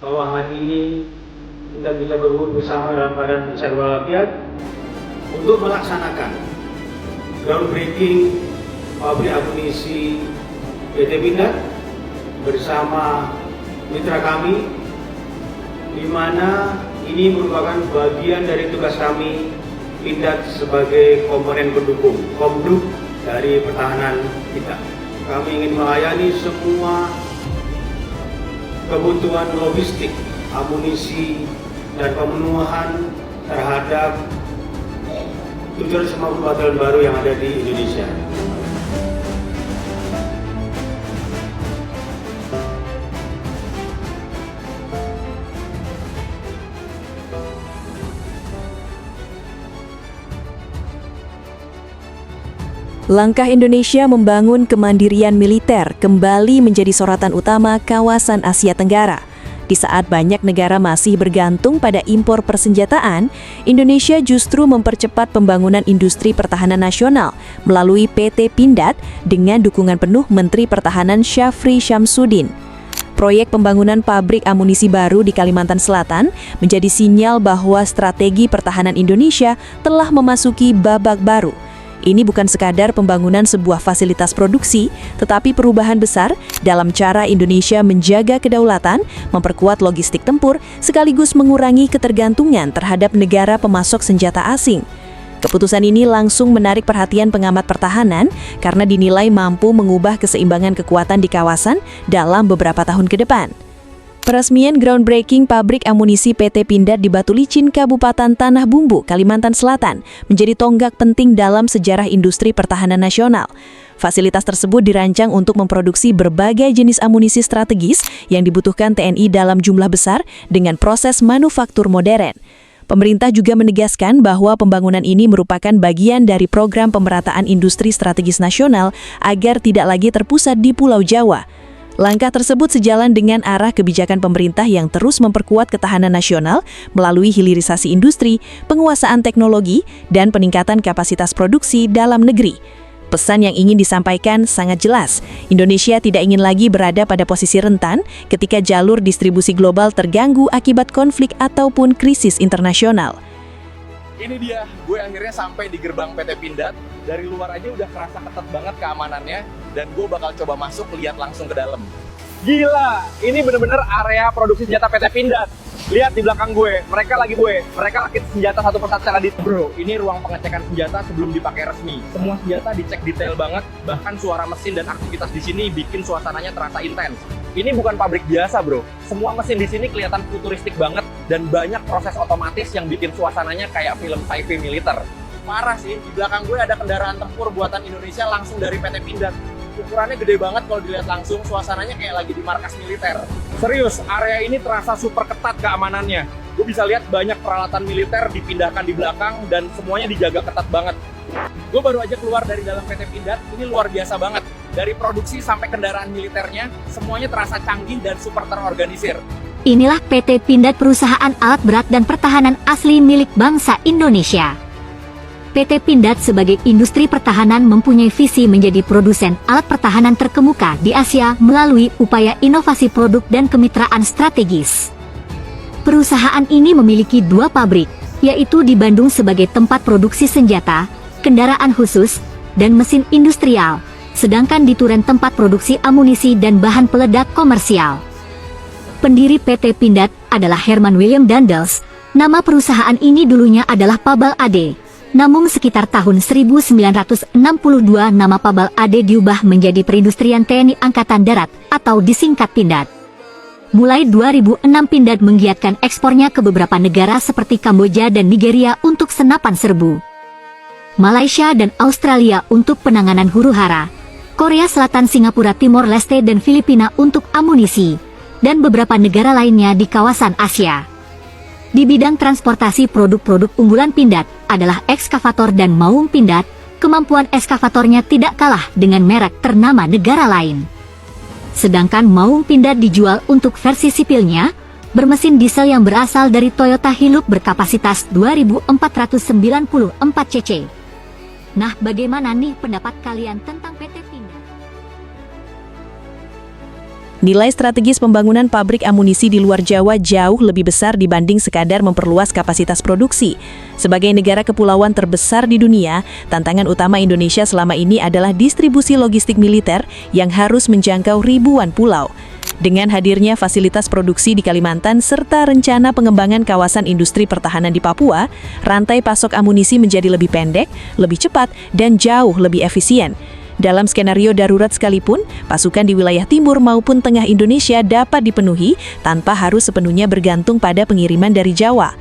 bahwa hari ini kita bisa berkumpul bersama dalam keadaan besar walafiat untuk melaksanakan groundbreaking pabrik amunisi PT Pindad bersama mitra kami, di mana ini merupakan bagian dari tugas kami Pindad sebagai komponen pendukung komduk dari pertahanan kita. Kami ingin melayani semua kebutuhan logistik, amunisi, dan pemenuhan terhadap 750 batalion baru yang ada di Indonesia. Langkah Indonesia membangun kemandirian militer kembali menjadi sorotan utama kawasan Asia Tenggara. Di saat banyak negara masih bergantung pada impor persenjataan, Indonesia justru mempercepat pembangunan industri pertahanan nasional melalui PT Pindad dengan dukungan penuh Menteri Pertahanan Syafri Syamsuddin. Proyek pembangunan pabrik amunisi baru di Kalimantan Selatan menjadi sinyal bahwa strategi pertahanan Indonesia telah memasuki babak baru. Ini bukan sekadar pembangunan sebuah fasilitas produksi, tetapi perubahan besar dalam cara Indonesia menjaga kedaulatan, memperkuat logistik tempur, sekaligus mengurangi ketergantungan terhadap negara pemasok senjata asing. Keputusan ini langsung menarik perhatian pengamat pertahanan karena dinilai mampu mengubah keseimbangan kekuatan di kawasan dalam beberapa tahun ke depan. Peresmian groundbreaking pabrik amunisi PT Pindad di Batu Licin, Kabupaten Tanah Bumbu, Kalimantan Selatan, menjadi tonggak penting dalam sejarah industri pertahanan nasional. Fasilitas tersebut dirancang untuk memproduksi berbagai jenis amunisi strategis yang dibutuhkan TNI dalam jumlah besar dengan proses manufaktur modern. Pemerintah juga menegaskan bahwa pembangunan ini merupakan bagian dari program pemerataan industri strategis nasional agar tidak lagi terpusat di Pulau Jawa. Langkah tersebut sejalan dengan arah kebijakan pemerintah yang terus memperkuat ketahanan nasional melalui hilirisasi industri, penguasaan teknologi, dan peningkatan kapasitas produksi dalam negeri. Pesan yang ingin disampaikan sangat jelas, Indonesia tidak ingin lagi berada pada posisi rentan ketika jalur distribusi global terganggu akibat konflik ataupun krisis internasional. Ini dia, gue akhirnya sampai di gerbang PT Pindad. Dari luar aja udah kerasa ketat banget keamanannya, dan gue bakal coba masuk lihat langsung ke dalam. Gila, ini bener-bener area produksi senjata PT Pindad. Lihat di belakang gue, mereka rakit senjata satu persatu secara detail. Bro, ini ruang pengecekan senjata sebelum dipakai resmi. Semua senjata dicek detail banget, bahkan suara mesin dan aktivitas di sini bikin suasananya terasa intens. Ini bukan pabrik biasa, bro. Semua mesin di sini kelihatan futuristik banget dan banyak proses otomatis yang bikin suasananya kayak film sci-fi militer. Parah sih, di belakang gue ada kendaraan tempur buatan Indonesia langsung dari PT Pindad. Ukurannya gede banget kalau dilihat langsung, suasananya kayak lagi di markas militer. Serius, area ini terasa super ketat keamanannya. Gue bisa lihat banyak peralatan militer dipindahkan di belakang dan semuanya dijaga ketat banget. Gue baru aja keluar dari dalam PT Pindad, ini luar biasa banget. Dari produksi sampai kendaraan militernya, semuanya terasa canggih dan super terorganisir. Inilah PT Pindad, perusahaan alat berat dan pertahanan asli milik bangsa Indonesia. PT Pindad sebagai industri pertahanan mempunyai visi menjadi produsen alat pertahanan terkemuka di Asia melalui upaya inovasi produk dan kemitraan strategis. Perusahaan ini memiliki 2 pabrik, yaitu di Bandung sebagai tempat produksi senjata, kendaraan khusus, dan mesin industrial, sedangkan di Turen tempat produksi amunisi dan bahan peledak komersial. Pendiri PT Pindad adalah Herman William Dandels. Nama perusahaan ini dulunya adalah Pabal AD. Namun sekitar tahun 1962 nama Pabal AD diubah menjadi Perindustrian TNI Angkatan Darat atau disingkat Pindad. Mulai 2006 Pindad menggiatkan ekspornya ke beberapa negara seperti Kamboja dan Nigeria untuk senapan serbu, Malaysia dan Australia untuk penanganan huru-hara, Korea Selatan, Singapura, Timor Leste dan Filipina untuk amunisi, dan beberapa negara lainnya di kawasan Asia. Di bidang transportasi, produk-produk unggulan Pindad adalah ekskavator dan maung Pindad. Kemampuan ekskavatornya tidak kalah dengan merek ternama negara lain. Sedangkan maung Pindad dijual untuk versi sipilnya, bermesin diesel yang berasal dari Toyota Hilux berkapasitas 2494 cc. Nah, bagaimana nih pendapat kalian tentang PT Pindad? Nilai strategis pembangunan pabrik amunisi di luar Jawa jauh lebih besar dibanding sekadar memperluas kapasitas produksi. Sebagai negara kepulauan terbesar di dunia, tantangan utama Indonesia selama ini adalah distribusi logistik militer yang harus menjangkau ribuan pulau. Dengan hadirnya fasilitas produksi di Kalimantan serta rencana pengembangan kawasan industri pertahanan di Papua, rantai pasok amunisi menjadi lebih pendek, lebih cepat, dan jauh lebih efisien. Dalam skenario darurat sekalipun, pasukan di wilayah timur maupun tengah Indonesia dapat dipenuhi tanpa harus sepenuhnya bergantung pada pengiriman dari Jawa.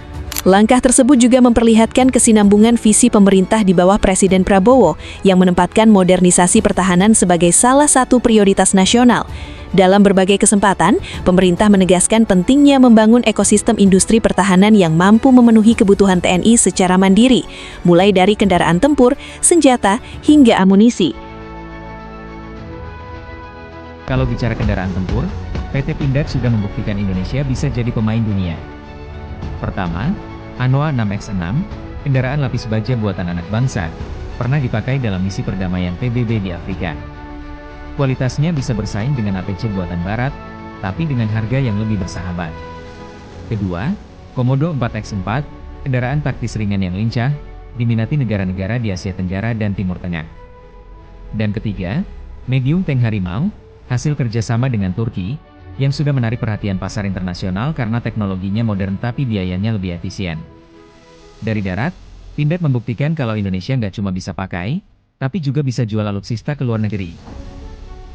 Langkah tersebut juga memperlihatkan kesinambungan visi pemerintah di bawah Presiden Prabowo yang menempatkan modernisasi pertahanan sebagai salah satu prioritas nasional. Dalam berbagai kesempatan, pemerintah menegaskan pentingnya membangun ekosistem industri pertahanan yang mampu memenuhi kebutuhan TNI secara mandiri, mulai dari kendaraan tempur, senjata, hingga amunisi. Kalau bicara kendaraan tempur, PT Pindad sudah membuktikan Indonesia bisa jadi pemain dunia. Pertama, Anoa 6X6, kendaraan lapis baja buatan anak bangsa, pernah dipakai dalam misi perdamaian PBB di Afrika. Kualitasnya bisa bersaing dengan APC buatan barat, tapi dengan harga yang lebih bersahabat. Kedua, Komodo 4X4, kendaraan taktis ringan yang lincah, diminati negara-negara di Asia Tenggara dan Timur Tengah. Dan ketiga, Medium Tank Harimau, hasil kerjasama dengan Turki, yang sudah menarik perhatian pasar internasional karena teknologinya modern tapi biayanya lebih efisien. Dari darat, Pindad membuktikan kalau Indonesia nggak cuma bisa pakai, tapi juga bisa jual alutsista ke luar negeri.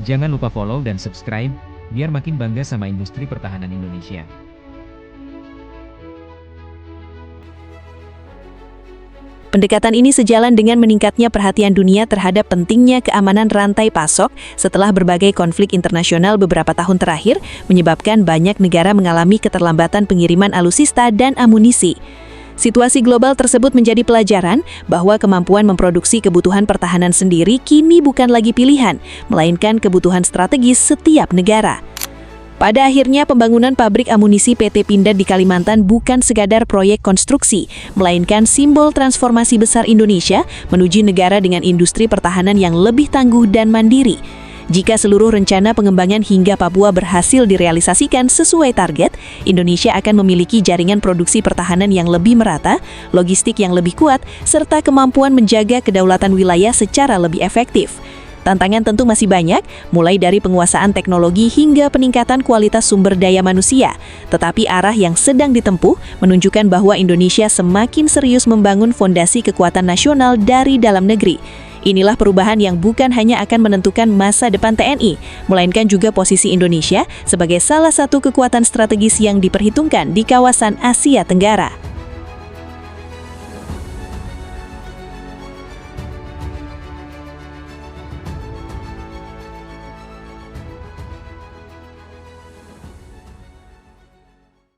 Jangan lupa follow dan subscribe, biar makin bangga sama industri pertahanan Indonesia. Pendekatan ini sejalan dengan meningkatnya perhatian dunia terhadap pentingnya keamanan rantai pasok setelah berbagai konflik internasional beberapa tahun terakhir menyebabkan banyak negara mengalami keterlambatan pengiriman alutsista dan amunisi. Situasi global tersebut menjadi pelajaran bahwa kemampuan memproduksi kebutuhan pertahanan sendiri kini bukan lagi pilihan, melainkan kebutuhan strategis setiap negara. Pada akhirnya, pembangunan pabrik amunisi PT Pindad di Kalimantan bukan sekadar proyek konstruksi, melainkan simbol transformasi besar Indonesia menuju negara dengan industri pertahanan yang lebih tangguh dan mandiri. Jika seluruh rencana pengembangan hingga Papua berhasil direalisasikan sesuai target, Indonesia akan memiliki jaringan produksi pertahanan yang lebih merata, logistik yang lebih kuat, serta kemampuan menjaga kedaulatan wilayah secara lebih efektif. Tantangan tentu masih banyak, mulai dari penguasaan teknologi hingga peningkatan kualitas sumber daya manusia. Tetapi arah yang sedang ditempuh menunjukkan bahwa Indonesia semakin serius membangun fondasi kekuatan nasional dari dalam negeri. Inilah perubahan yang bukan hanya akan menentukan masa depan TNI, melainkan juga posisi Indonesia sebagai salah satu kekuatan strategis yang diperhitungkan di kawasan Asia Tenggara.